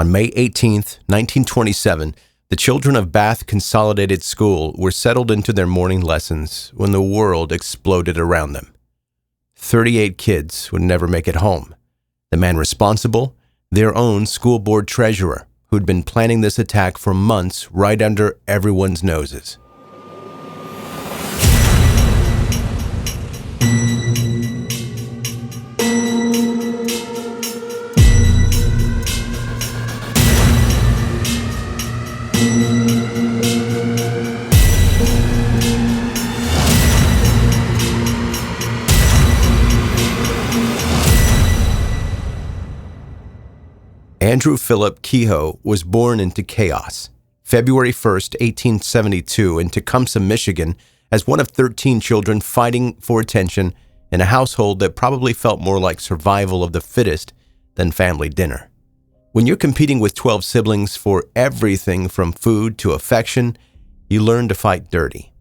On May 18, 1927, the children of Bath Consolidated School were settled into their morning lessons when the world exploded around them. 38 kids would never make it home. The man responsible, their own school board treasurer, who'd been planning this attack for months right under everyone's noses. Andrew Philip Kehoe was born into chaos, February 1, 1872, in Tecumseh, Michigan, as one of 13 children fighting for attention in a household that probably felt more like survival of the fittest than family dinner. When you're competing with 12 siblings for everything from food to affection, you learn to fight dirty.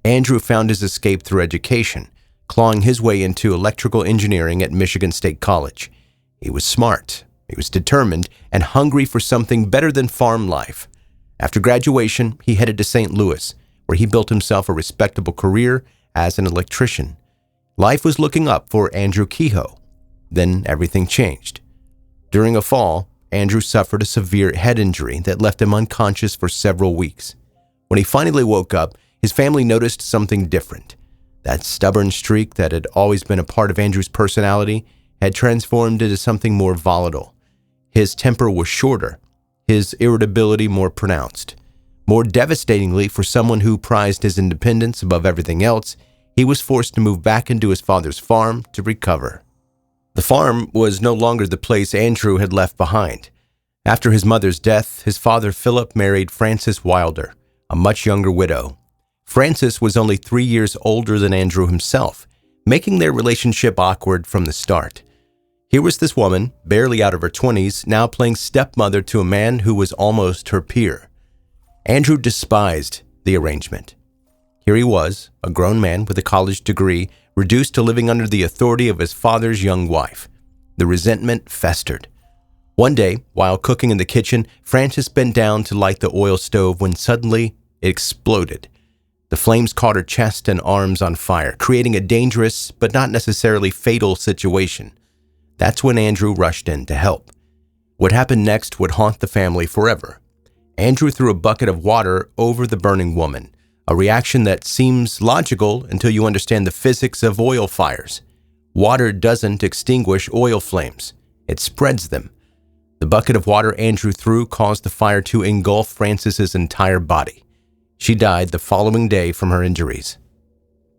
Andrew found his escape through education, clawing his way into electrical engineering at Michigan State College. He was smart. He was determined and hungry for something better than farm life. After graduation, he headed to St. Louis, where he built himself a respectable career as an electrician. Life was looking up for Andrew Kehoe. Then everything changed. During a fall, Andrew suffered a severe head injury that left him unconscious for several weeks. When he finally woke up, his family noticed something different. That stubborn streak that had always been a part of Andrew's personality had transformed into something more volatile. His temper was shorter, his irritability more pronounced. More devastatingly, for someone who prized his independence above everything else, he was forced to move back into his father's farm to recover. The farm was no longer the place Andrew had left behind. After his mother's death, his father Philip married Frances Wilder, a much younger widow. Frances was only 3 years older than Andrew himself, making their relationship awkward from the start. Here was this woman, barely out of her 20s, now playing stepmother to a man who was almost her peer. Andrew despised the arrangement. Here he was, a grown man with a college degree, reduced to living under the authority of his father's young wife. The resentment festered. One day, while cooking in the kitchen, Frances bent down to light the oil stove when suddenly it exploded. The flames caught her chest and arms on fire, creating a dangerous but not necessarily fatal situation. That's when Andrew rushed in to help. What happened next would haunt the family forever. Andrew threw a bucket of water over the burning woman, a reaction that seems logical until you understand the physics of oil fires. Water doesn't extinguish oil flames. It spreads them. The bucket of water Andrew threw caused the fire to engulf Frances's entire body. She died the following day from her injuries.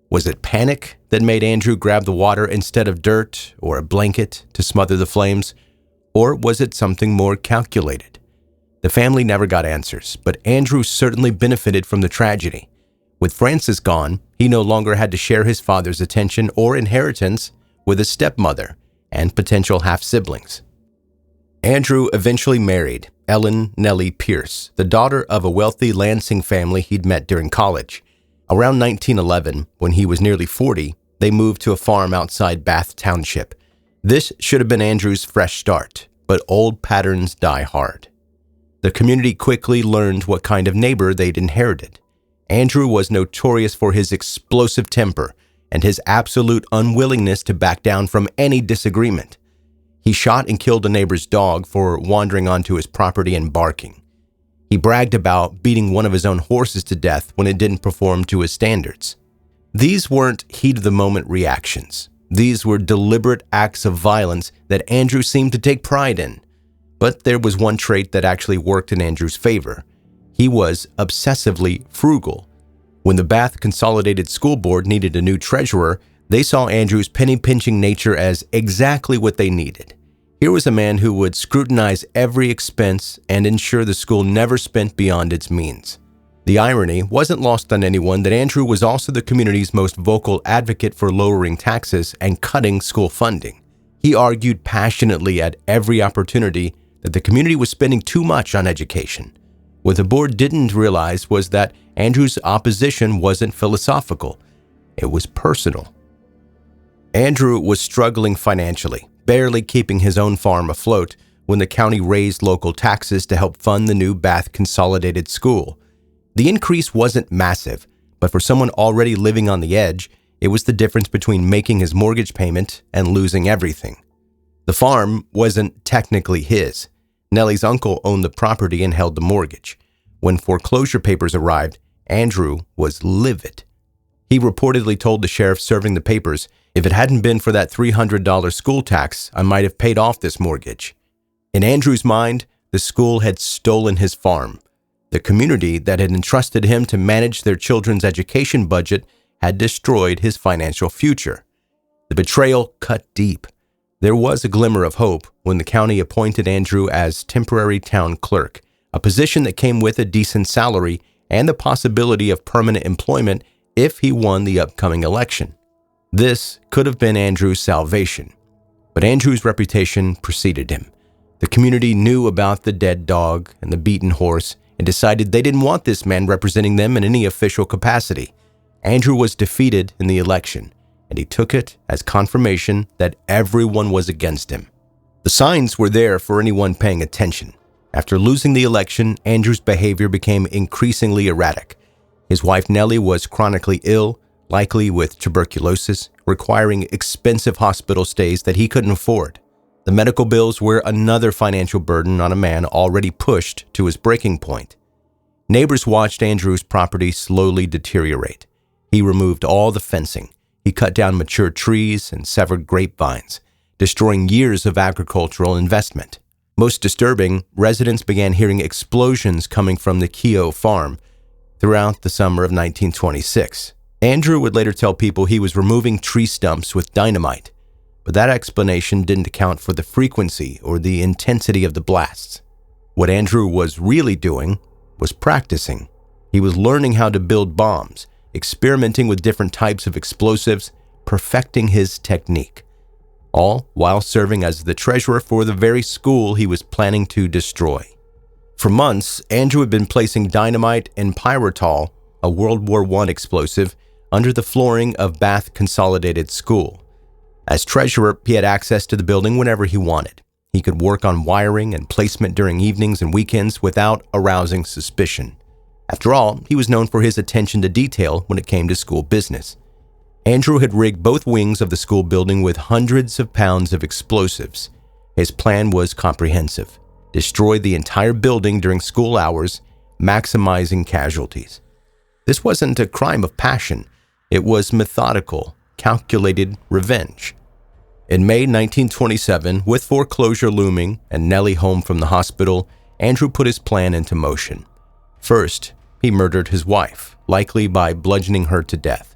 Was it panic that made Andrew grab the water instead of dirt or a blanket to smother the flames? Or was it something more calculated? The family never got answers, but Andrew certainly benefited from the tragedy. With Frances gone, he no longer had to share his father's attention or inheritance with his stepmother and potential half-siblings. Andrew eventually married Ellen Nellie Pierce, the daughter of a wealthy Lansing family he'd met during college. Around 1911, when he was nearly 40, they moved to a farm outside Bath Township. This should have been Andrew's fresh start, but old patterns die hard. The community quickly learned what kind of neighbor they'd inherited. Andrew was notorious for his explosive temper and his absolute unwillingness to back down from any disagreement. He shot and killed a neighbor's dog for wandering onto his property and barking. He bragged about beating one of his own horses to death when it didn't perform to his standards. These weren't heat-of-the-moment reactions. These were deliberate acts of violence that Andrew seemed to take pride in. But there was one trait that actually worked in Andrew's favor. He was obsessively frugal. When the Bath Consolidated School Board needed a new treasurer, they saw Andrew's penny-pinching nature as exactly what they needed. Here was a man who would scrutinize every expense and ensure the school never spent beyond its means. The irony wasn't lost on anyone that Andrew was also the community's most vocal advocate for lowering taxes and cutting school funding. He argued passionately at every opportunity that the community was spending too much on education. What the board didn't realize was that Andrew's opposition wasn't philosophical. It was personal. Andrew was struggling financially, barely keeping his own farm afloat, when the county raised local taxes to help fund the new Bath Consolidated School. The increase wasn't massive, but for someone already living on the edge, it was the difference between making his mortgage payment and losing everything. The farm wasn't technically his. Nellie's uncle owned the property and held the mortgage. When foreclosure papers arrived, Andrew was livid. He reportedly told the sheriff serving the papers, "If it hadn't been for that $300 school tax, I might have paid off this mortgage." In Andrew's mind, the school had stolen his farm. The community that had entrusted him to manage their children's education budget had destroyed his financial future. The betrayal cut deep. There was a glimmer of hope when the county appointed Andrew as temporary town clerk, a position that came with a decent salary and the possibility of permanent employment if he won the upcoming election. This could have been Andrew's salvation, but Andrew's reputation preceded him. The community knew about the dead dog and the beaten horse and decided they didn't want this man representing them in any official capacity. Andrew was defeated in the election, and he took it as confirmation that everyone was against him. The signs were there for anyone paying attention. After losing the election, Andrew's behavior became increasingly erratic. His wife Nellie was chronically ill, likely with tuberculosis, requiring expensive hospital stays that he couldn't afford. The medical bills were another financial burden on a man already pushed to his breaking point. Neighbors watched Andrew's property slowly deteriorate. He removed all the fencing. He cut down mature trees and severed grapevines, destroying years of agricultural investment. Most disturbing, residents began hearing explosions coming from the Kehoe farm throughout the summer of 1926. Andrew would later tell people he was removing tree stumps with dynamite, but that explanation didn't account for the frequency or the intensity of the blasts. What Andrew was really doing was practicing. He was learning how to build bombs, experimenting with different types of explosives, perfecting his technique, all while serving as the treasurer for the very school he was planning to destroy. For months, Andrew had been placing dynamite and pyrotol, a World War I explosive, under the flooring of Bath Consolidated School. As treasurer, he had access to the building whenever he wanted. He could work on wiring and placement during evenings and weekends without arousing suspicion. After all, he was known for his attention to detail when it came to school business. Andrew had rigged both wings of the school building with hundreds of pounds of explosives. His plan was comprehensive: destroy the entire building during school hours, maximizing casualties. This wasn't a crime of passion. It was methodical, calculated revenge. In May 1927, with foreclosure looming and Nellie home from the hospital, Andrew put his plan into motion. First, he murdered his wife, likely by bludgeoning her to death,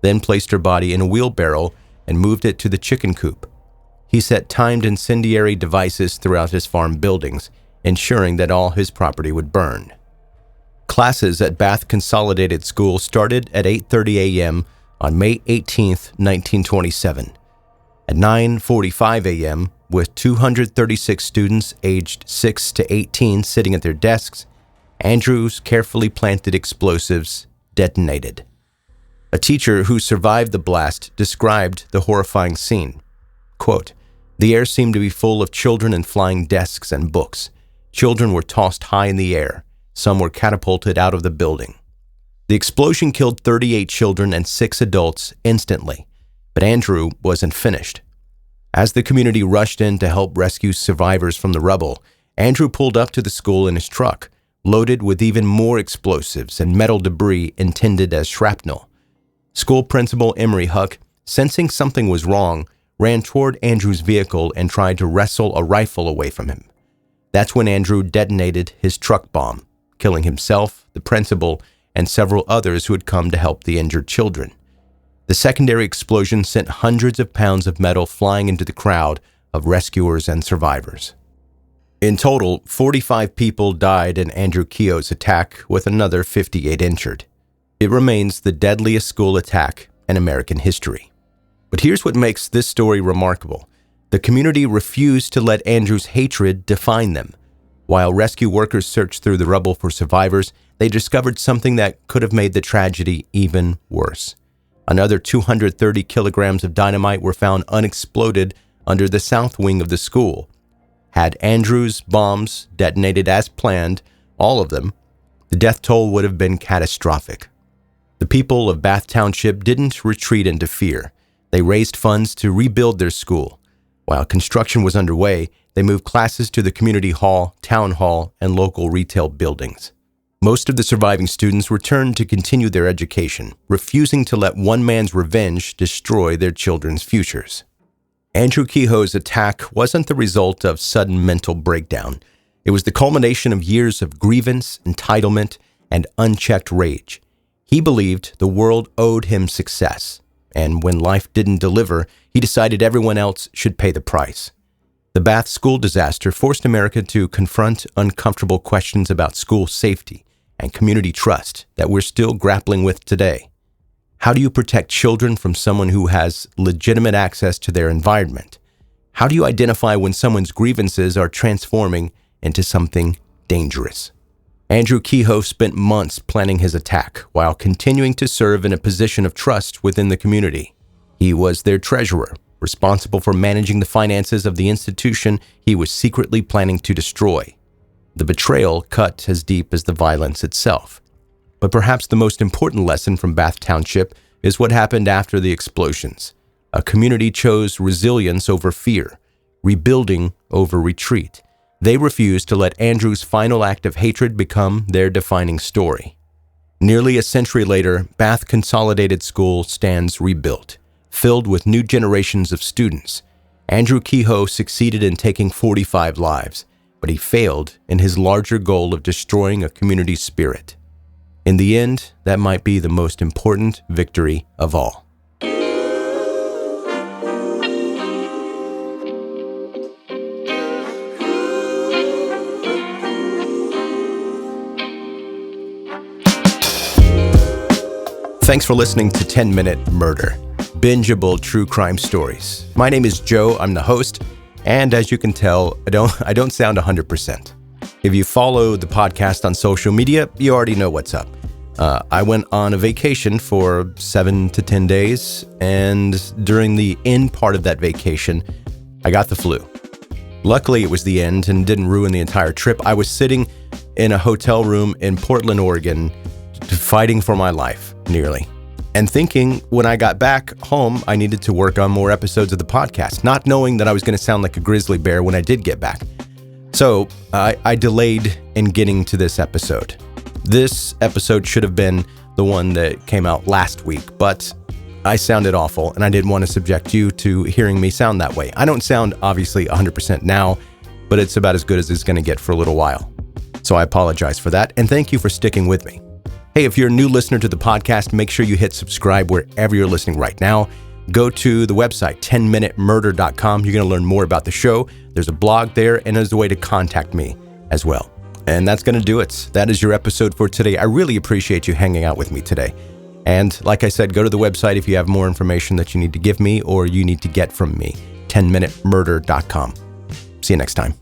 then placed her body in a wheelbarrow and moved it to the chicken coop. He set timed incendiary devices throughout his farm buildings, ensuring that all his property would burn. Classes at Bath Consolidated School started at 8:30 a.m. on May 18, 1927. At 9:45 a.m., with 236 students aged 6 to 18 sitting at their desks, Andrew's carefully planted explosives detonated. A teacher who survived the blast described the horrifying scene. Quote, "The air seemed to be full of children and flying desks and books. Children were tossed high in the air. Some were catapulted out of the building." The explosion killed 38 children and 6 adults instantly, but Andrew wasn't finished. As the community rushed in to help rescue survivors from the rubble, Andrew pulled up to the school in his truck, loaded with even more explosives and metal debris intended as shrapnel. School principal Emery Huck, sensing something was wrong, ran toward Andrew's vehicle and tried to wrestle a rifle away from him. That's when Andrew detonated his truck bomb, killing himself, the principal, and several others who had come to help the injured children. The secondary explosion sent hundreds of pounds of metal flying into the crowd of rescuers and survivors. In total, 45 people died in Andrew Kehoe's attack, with another 58 injured. It remains the deadliest school attack in American history. But here's what makes this story remarkable. The community refused to let Andrew's hatred define them. While rescue workers searched through the rubble for survivors, they discovered something that could have made the tragedy even worse. Another 230 kilograms of dynamite were found unexploded under the south wing of the school. Had Andrew's bombs detonated as planned, all of them, the death toll would have been catastrophic. The people of Bath Township didn't retreat into fear. They raised funds to rebuild their school. While construction was underway, they moved classes to the community hall, town hall, and local retail buildings. Most of the surviving students returned to continue their education, refusing to let one man's revenge destroy their children's futures. Andrew Kehoe's attack wasn't the result of sudden mental breakdown. It was the culmination of years of grievance, entitlement, and unchecked rage. He believed the world owed him success, and when life didn't deliver, he decided everyone else should pay the price. The Bath school disaster forced America to confront uncomfortable questions about school safety and community trust that we're still grappling with today. How do you protect children from someone who has legitimate access to their environment? How do you identify when someone's grievances are transforming into something dangerous? Andrew Kehoe spent months planning his attack while continuing to serve in a position of trust within the community. He was their treasurer, responsible for managing the finances of the institution he was secretly planning to destroy. The betrayal cut as deep as the violence itself. But perhaps the most important lesson from Bath Township is what happened after the explosions. A community chose resilience over fear, rebuilding over retreat. They refused to let Andrew's final act of hatred become their defining story. Nearly a century later, Bath Consolidated School stands rebuilt, filled with new generations of students. Andrew Kehoe succeeded in taking 45 lives, but he failed in his larger goal of destroying a community spirit. In the end, that might be the most important victory of all. Thanks for listening to 10-Minute Murder, bingeable true crime stories. My name is Joe, I'm the host, and as you can tell, I don't sound 100%. If you follow the podcast on social media, you already know what's up. I went on a vacation for 7 to 10 days, and during the end part of that vacation, I got the flu. Luckily, it was the end and didn't ruin the entire trip. I was sitting in a hotel room in Portland, Oregon, fighting for my life, nearly. And thinking when I got back home, I needed to work on more episodes of the podcast, not knowing that I was going to sound like a grizzly bear when I did get back. So I delayed in getting to this episode. This episode should have been the one that came out last week, but I sounded awful and I didn't want to subject you to hearing me sound that way. I don't sound obviously 100% now, but it's about as good as it's going to get for a little while. So I apologize for that, and thank you for sticking with me. Hey, if you're a new listener to the podcast, make sure you hit subscribe wherever you're listening right now. Go to the website, 10minutemurder.com. You're going to learn more about the show. There's a blog there, and there's a way to contact me as well. And that's going to do it. That is your episode for today. I really appreciate you hanging out with me today. And like I said, go to the website if you have more information that you need to give me or you need to get from me, 10minutemurder.com. See you next time.